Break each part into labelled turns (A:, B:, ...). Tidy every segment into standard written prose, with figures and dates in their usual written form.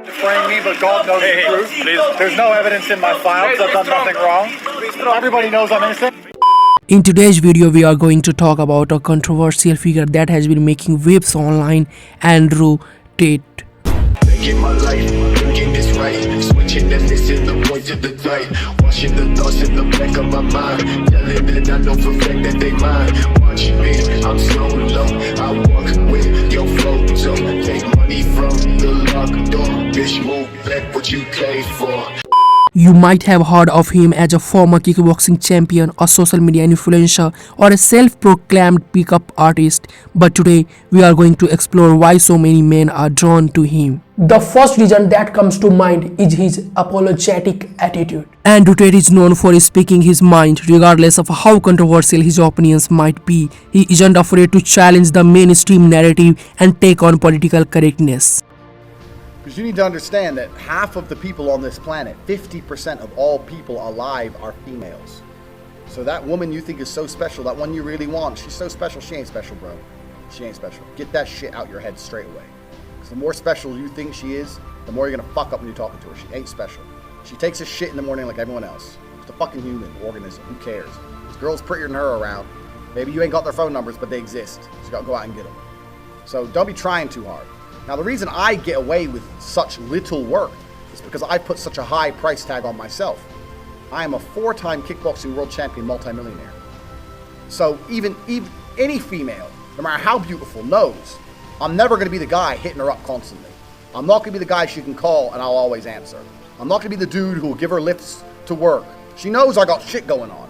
A: Frame me, but God knows the truth. Please. There's no evidence in my files. I've done nothing wrong. Everybody knows I'm innocent.
B: In today's video, we are going to talk about a controversial figure that has been making waves online, Andrew Tate.
C: My life, thinking this right, switching and missing the point of the night, washing the thoughts in the back of my mind, telling that I know for a fact that they mine. Watch me, I'm slow low, I walk with your flow, so take money from the locked door, bitch move back what you paid for.
B: You might have heard of him as a former kickboxing champion, a social media influencer, or a self-proclaimed pickup artist. But today, we are going to explore why so many men are drawn to him. The first reason that comes to mind is his apologetic attitude. Andrew Tate is known for speaking his mind, regardless of how controversial his opinions might be. He isn't afraid to challenge the mainstream narrative and take on political correctness.
A: Because you need to understand that half of the people on this planet, 50% of all people alive, are females. So that woman you think is so special, that one you really want, she's so special, she ain't special, bro. She ain't special. Get that shit out your head straight away. Because the more special you think she is, the more you're going to fuck up when you're talking to her. She ain't special. She takes a shit in the morning like everyone else. She's a fucking human organism. Who cares? This girl's prettier than her around. Maybe you ain't got their phone numbers, but they exist. So you got to go out and get them. So don't be trying too hard. Now, the reason I get away with such little work is because I put such a high price tag on myself. I am a 4-time kickboxing world champion multimillionaire. So even any female, no matter how beautiful, knows I'm never going to be the guy hitting her up constantly. I'm not going to be the guy she can call and I'll always answer. I'm not going to be the dude who will give her lifts to work. She knows I got shit going on.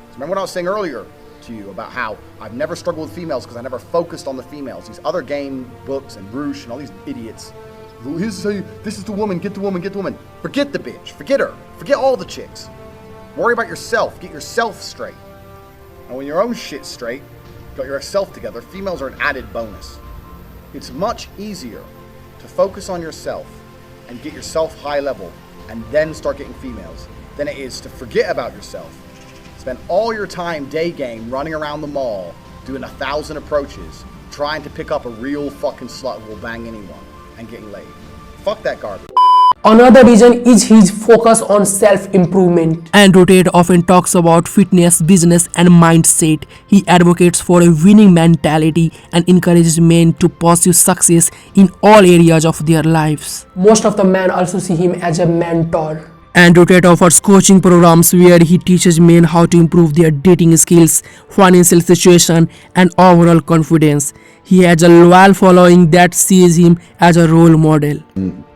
A: So remember what I was saying earlier to you about how I've never struggled with females because I never focused on the females. These other game books and Roosh and all these idiots. This is the woman, get the woman, get the woman. Forget the bitch, forget her, forget all the chicks. Worry about yourself, get yourself straight. And when your own shit's straight, got yourself together, females are an added bonus. It's much easier to focus on yourself and get yourself high level and then start getting females than it is to forget about yourself. Spend all your time day game running around the mall, doing 1,000 approaches, trying to pick up a real fucking slut who will bang anyone and getting laid. Fuck that garbage.
B: Another reason is his focus on self-improvement. Andrew Tate often talks about fitness, business, and mindset. He advocates for a winning mentality and encourages men to pursue success in all areas of their lives. Most of the men also see him as a mentor. Andrew Tate offers coaching programs where he teaches men how to improve their dating skills, financial situation, and overall confidence. He has a loyal following that sees him as a role model.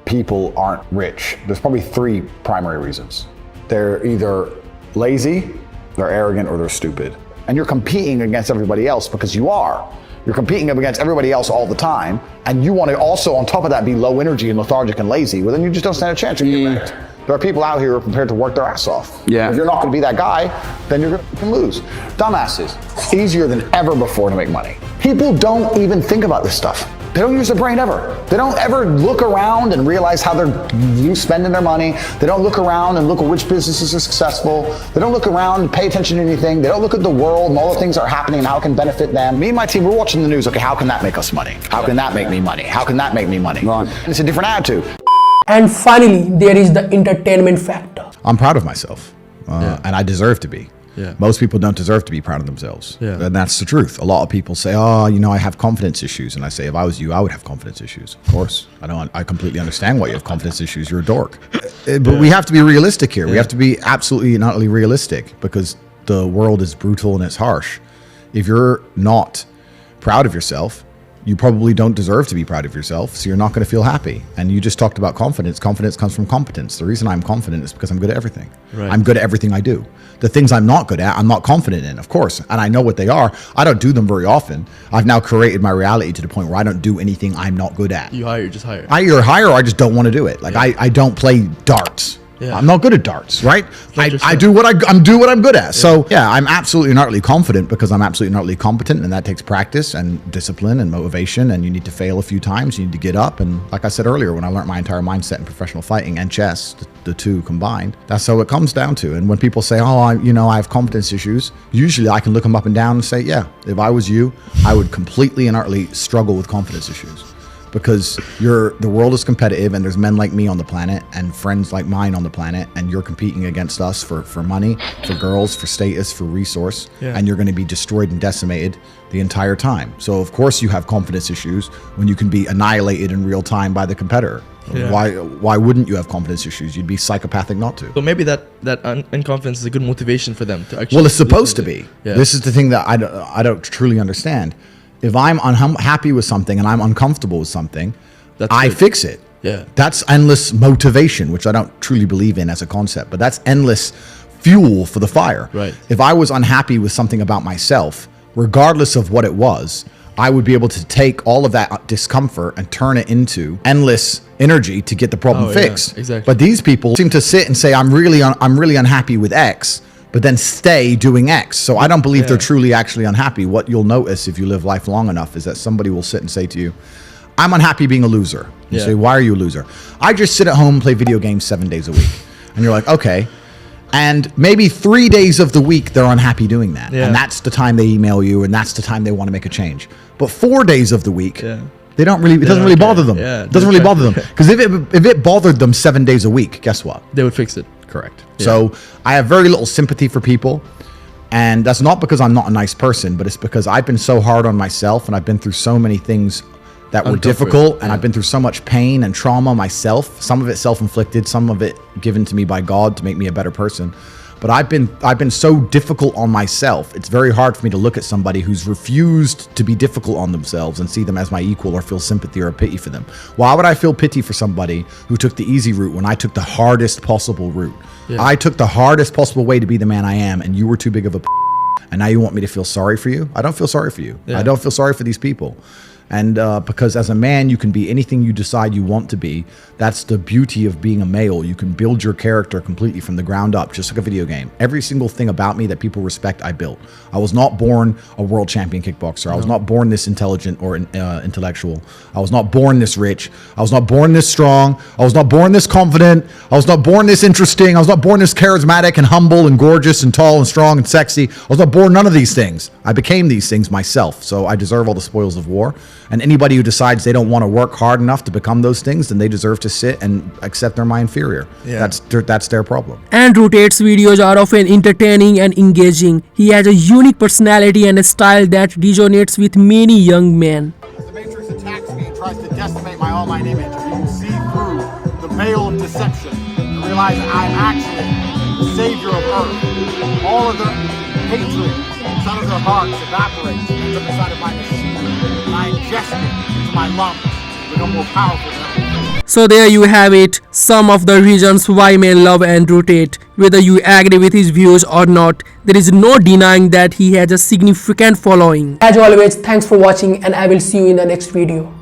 D: People aren't rich. There's probably 3 primary reasons. They're either lazy, they're arrogant, or they're stupid. And you're competing against everybody else because you are. You're competing against everybody else all the time, and you want to also, on top of that, be low energy and lethargic and lazy. Well, then you just don't stand a chance. There are people out here who are prepared to work their ass off.
E: Yeah.
D: If you're not going to be that guy, then you're going to lose. Dumbasses. It's easier than ever before to make money. People don't even think about this stuff. They don't use their brain ever. They don't ever look around and realize how they're spending their money. They don't look around and look at which businesses are successful. They don't look around and pay attention to anything. They don't look at the world and all the things that are happening and how it can benefit them. Me and my team, we're watching the news. Okay, how can that make us money? How can that make me money? How can that make me money?
E: Right.
D: And it's a different attitude.
B: And finally, there is the entertainment factor.
F: I'm proud of myself, and I deserve to be.
E: Yeah.
F: Most people don't deserve to be proud of themselves.
E: Yeah.
F: And that's the truth. A lot of people say, oh, you know, I have confidence issues. And I say, if I was you, I would have confidence issues. Of course. I completely understand why you have confidence issues. You're a dork. But we have to be realistic here. We have to be absolutely and utterly realistic because the world is brutal and it's harsh. If you're not proud of yourself, you probably don't deserve to be proud of yourself, so you're not going to feel happy. And you just talked about confidence. Confidence comes from competence. The reason I'm confident is because I'm good at everything.
E: Right.
F: I'm good at everything I do. The things I'm not good at, I'm not confident in, of course. And I know what they are. I don't do them very often. I've now created my reality to the point where I don't do anything I'm not good at.
E: You just hire.
F: I either hire or I just don't want to do it. Like I don't play darts.
E: Yeah.
F: I'm not good at darts, right?
E: Like
F: I do what I'm good at. Yeah. So yeah, I'm absolutely and utterly confident because I'm absolutely and utterly competent, and that takes practice and discipline and motivation. And you need to fail a few times. You need to get up. And like I said earlier, when I learned my entire mindset in professional fighting and chess, the two combined, that's how it comes down to. And when people say, "Oh, I have confidence issues," usually I can look them up and down and say, "Yeah, if I was you, I would completely and utterly struggle with confidence issues." because the world is competitive, and there's men like me on the planet and friends like mine on the planet, and you're competing against us for money, for girls, for status, for resource, and you're going to be destroyed and decimated the entire time. So of course you have confidence issues when you can be annihilated in real time by the competitor. Why wouldn't you have confidence issues? You'd be psychopathic not to.
E: So maybe that unconfidence is a good motivation for them to actually.
F: Well, it's supposed to be. This is the thing that I don't truly understand. If I'm unhappy with something and I'm uncomfortable with something, I fix it. That's endless motivation, which I don't truly believe in as a concept, but that's endless fuel for the fire.
E: Right.
F: If I was unhappy with something about myself, regardless of what it was, I would be able to take all of that discomfort and turn it into endless energy to get the problem fixed.
E: Exactly.
F: But these people seem to sit and say, I'm really unhappy with X, but then stay doing X. So I don't believe they're truly actually unhappy. What you'll notice if you live life long enough is that somebody will sit and say to you, I'm unhappy being a loser. You say, why are you a loser? I just sit at home and play video games 7 days a week. And you're like, okay. And maybe 3 days of the week they're unhappy doing that. And that's the time they email you, and that's the time they want to make a change. But 4 days of the week, they don't really, it doesn't really bother them. It doesn't really bother them. Because if it bothered them 7 days a week, guess what?
E: They would fix it.
F: Correct. So I have very little sympathy for people. And that's not because I'm not a nice person, but it's because I've been so hard on myself, and I've been through so many things that were difficult, and I've been through so much pain and trauma myself, some of it self-inflicted, some of it given to me by God to make me a better person. But I've been so difficult on myself. It's very hard for me to look at somebody who's refused to be difficult on themselves and see them as my equal or feel sympathy or pity for them. Why would I feel pity for somebody who took the easy route when I took the hardest possible route? I took the hardest possible way to be the man I am, and you were too big of a and now you want me to feel sorry for you? I don't feel sorry for you. I don't feel sorry for these people. And because as a man, you can be anything you decide you want to be. That's the beauty of being a male. You can build your character completely from the ground up, just like a video game. Every single thing about me that people respect, I built. I was not born a world champion kickboxer. I was not born this intelligent or intellectual. I was not born this rich. I was not born this strong. I was not born this confident. I was not born this interesting. I was not born this charismatic and humble and gorgeous and tall and strong and sexy. I was not born none of these things. I became these things myself. So I deserve all the spoils of war. And anybody who decides they don't want to work hard enough to become those things, then they deserve to sit and accept they're my inferior. That's their problem.
B: Andrew Tate's videos are often entertaining and engaging. He has a unique personality and a style that resonates with many young men.
A: As the Matrix attacks me and tries to decimate my online image, you can see through the veil of deception and realize that I'm actually the savior of Earth. All of their hatred out of their hearts evaporates and ends up inside of my machine. And I ingest it into my lungs to become more powerful than ever.
B: So there you have it, some of the reasons why men love Andrew Tate. Whether you agree with his views or not, there is no denying that he has a significant following. As always, thanks for watching, and I will see you in the next video.